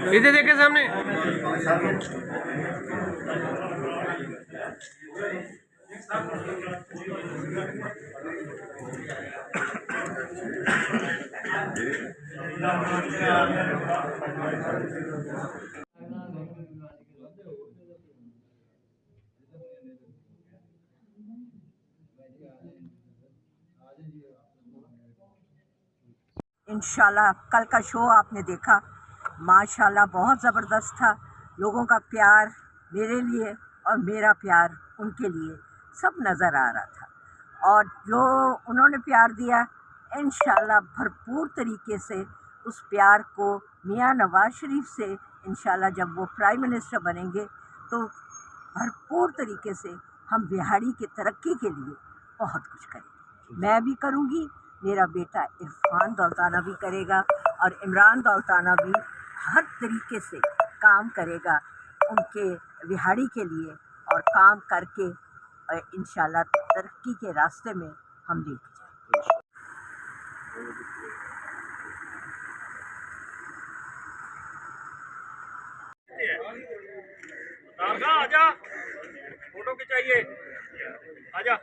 इधर देखे सामने। इंशाल्लाह कल का शो आपने देखा, माशाल्लाह बहुत ज़बरदस्त था। लोगों का प्यार मेरे लिए और मेरा प्यार उनके लिए सब नज़र आ रहा था, और जो उन्होंने प्यार दिया इंशाल्लाह भरपूर तरीके से उस प्यार को मियां नवाज शरीफ से इंशाल्लाह जब वो प्राइम मिनिस्टर बनेंगे तो भरपूर तरीके से हम बिहारी की तरक्की के लिए बहुत कुछ करेंगे। मैं भी करूँगी, मेरा बेटा इरफान दौलताना भी करेगा, और इमरान दौलताना भी हर तरीके से काम करेगा उनके बिहारी के लिए, और काम करके इंशाल्लाह तरक्की के रास्ते में हम लेके जाएंगे। आजा, फोटो खिंचाइए, आजा।